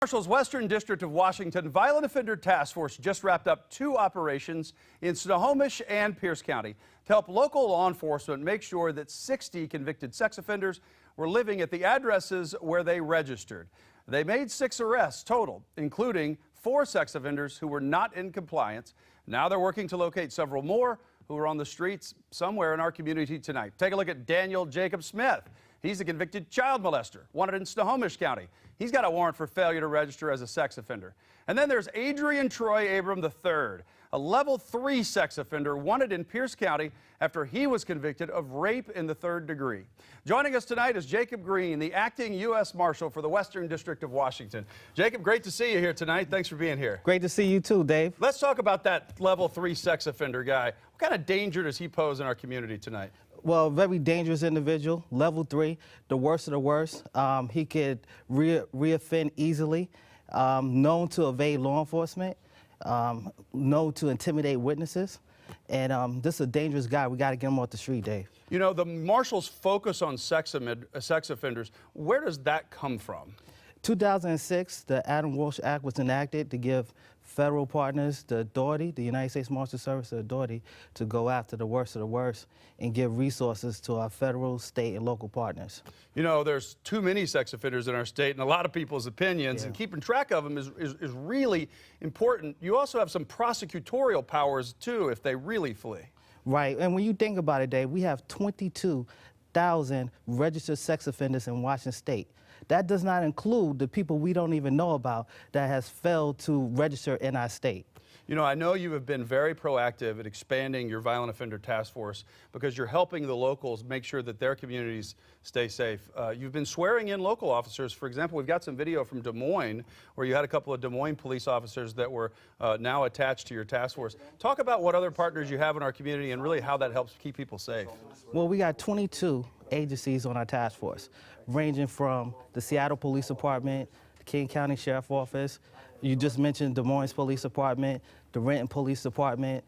Marshals Western District of Washington Violent Offender Task Force just wrapped up 2 operations in Snohomish and Pierce County to help local law enforcement make sure that 60 convicted sex offenders were living at the addresses where they registered. They made 6 arrests total, including 4 sex offenders who were not in compliance. Now they're working to locate several more who are on the streets somewhere in our community tonight. Take a look at Daniel Jacob Smith. He's a convicted child molester, wanted in Snohomish County. He's got a warrant for failure to register as a sex offender. And then there's Adrian Troy Abram III, a level 3 sex offender wanted in Pierce County after he was convicted of rape in the 3rd degree. Joining us tonight is Jacob Green, the acting U.S. Marshal for the Western District of Washington. Jacob, great to see you here tonight. Thanks for being here. Great to see you too, Dave. Let's talk about that level 3 sex offender guy. What kind of danger does he pose in our community tonight? Well, very dangerous individual, level 3, the worst of the worst. He could reoffend easily, known to evade law enforcement, known to intimidate witnesses. And this is a dangerous guy. We got to get him off the street, Dave. You know, the Marshals focus on sex offenders. Where does that come from? 2006, the Adam Walsh Act was enacted to give federal partners the authority, the United States Marshal Service the authority to go after the worst of the worst and give resources to our federal, state, and local partners. You know, there's too many sex offenders in our state, and a lot of people's opinions, and keeping track of them is really important. You also have some prosecutorial powers, too, if they really flee. Right, and when you think about it, Dave, we have 22,000 registered sex offenders in Washington State. That does not include the people we don't even know about that has failed to register in our state. You know, I know you have been very proactive at expanding your violent offender task force because you're helping the locals make sure that their communities stay safe. You've been swearing in local officers. For example, we've got some video from Des Moines where you had a couple of Des Moines police officers that were now attached to your task force. Talk about what other partners you have in our community and really how that helps keep people safe. Well, we got 22 agencies on our task force, ranging from the Seattle Police Department, the King County Sheriff Office, you just mentioned Des Moines Police Department, the Renton Police Department,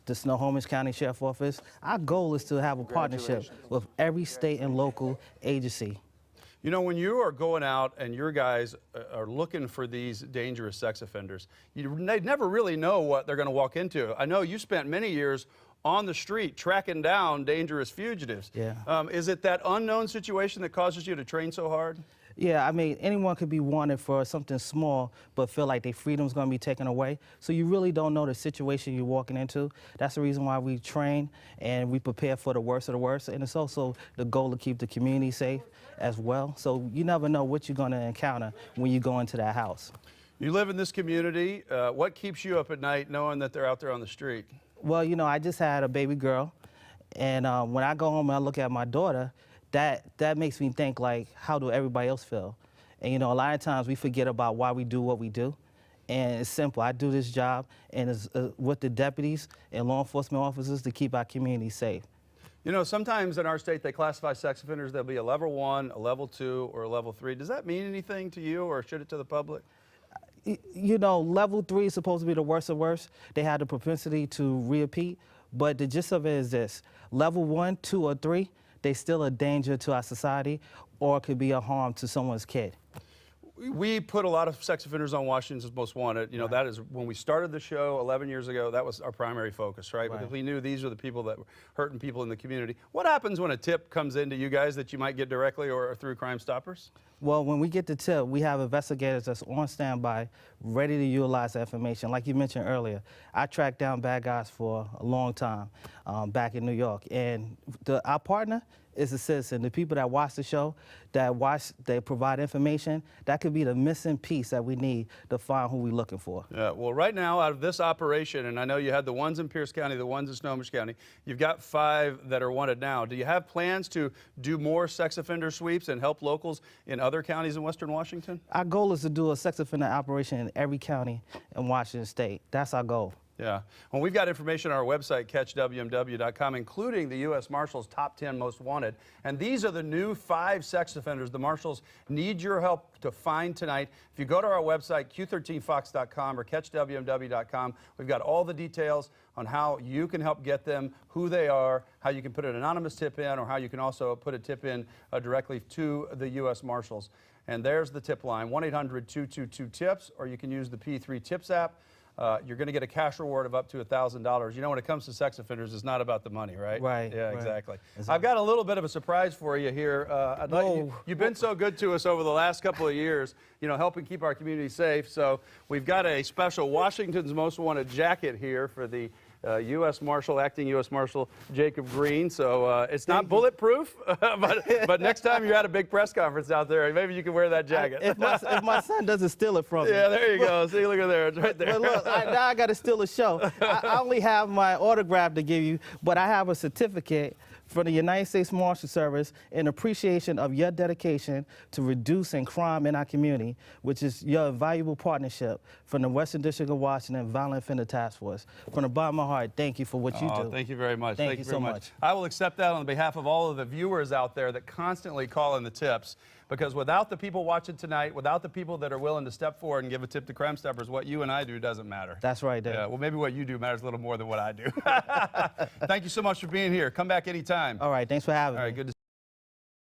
the Snohomish County Sheriff Office. Our goal is to have a partnership with every state and local agency. You know, when you are going out and your guys are looking for these dangerous sex offenders, they never really know what they're going to walk into. I know you spent many years on the street tracking down dangerous fugitives. Yeah. Is it that unknown situation that causes you to train so hard? Yeah, I mean, anyone could be wanted for something small, but feel like their freedom's gonna be taken away. So you really don't know the situation you're walking into. That's the reason why we train and we prepare for the worst of the worst. And it's also the goal to keep the community safe as well. So you never know what you're gonna encounter when you go into that house. You live in this community. What keeps you up at night knowing that they're out there on the street? Well, you know, I just had a baby girl, and when I go home and I look at my daughter, that makes me think, like, how do everybody else feel? And, you know, a lot of times we forget about why we do what we do. And it's simple. I do this job and it's with the deputies and law enforcement officers to keep our community safe. You know, sometimes in our state they classify sex offenders. There'll be a level 1, a level 2, or a level 3. Does that mean anything to you, or should it to the public? You know, level 3 is supposed to be the worst of worst. They have the propensity to repeat. But the gist of it is this: level 1, 2, or 3, they still a danger to our society or could be a harm to someone's kid. We put a lot of sex offenders on Washington's Most Wanted. You know, that is when we started the show 11 years ago, that was our primary focus, right? Because we knew these were the people that were hurting people in the community. What happens when a tip comes into you guys that you might get directly or through Crime Stoppers? Well, when we get the tip, we have investigators that's on standby, ready to utilize that information. Like you mentioned earlier, I tracked down bad guys for a long time back in New York. And our partner is a citizen. The people that watch the show, they provide information, that could be the missing piece that we need to find who we're looking for. Yeah, well, right now, out of this operation, and I know you had the ones in Pierce County, the ones in Snohomish County, you've got 5 that are wanted now. Do you have plans to do more sex offender sweeps and help locals in other counties in Western Washington? Our goal is to do a sex offender operation in every county in Washington State. That's our goal. Yeah. Well, we've got information on our website, catchwmw.com, including the U.S. Marshals Top 10 Most Wanted. And these are the new 5 sex offenders the Marshals need your help to find tonight. If you go to our website, q13fox.com or catchwmw.com, we've got all the details on how you can help get them, who they are, how you can put an anonymous tip in, or how you can also put a tip in directly to the U.S. Marshals. And there's the tip line, 1-800-222-TIPS, or you can use the P3 Tips app. You're going to get a cash reward of up to $1,000. You know, when it comes to sex offenders, it's not about the money, right? Right. Yeah, right. exactly. I've got a little bit of a surprise for you here. You've been so good to us over the last couple of years, you know, helping keep our community safe. So we've got a special Washington's Most Wanted jacket here for the U.S. Marshal, acting U.S. Marshal Jacob Green. So it's not bulletproof, but next time you're at a big press conference out there, maybe you can wear that jacket. If my son doesn't steal it from me. Yeah, there you go. See, look at there. It's right there. But look, now I got to steal a show. I only have my autograph to give you, but I have a certificate for the United States Marshal Service in appreciation of your dedication to reducing crime in our community, which is your invaluable partnership from the Western District of Washington Violent Offender Task Force. From the bottom of my heart, thank you for what you do. Thank you very much. Thank you very so much. I will accept that on behalf of all of the viewers out there that constantly call in the tips, because without the people watching tonight, without the people that are willing to step forward and give a tip to Crime Stoppers, what you and I do doesn't matter. That's right, Dave. Yeah, well, maybe what you do matters a little more than what I do. Thank you so much for being here. Come back anytime. All right, thanks for having me. All right, good to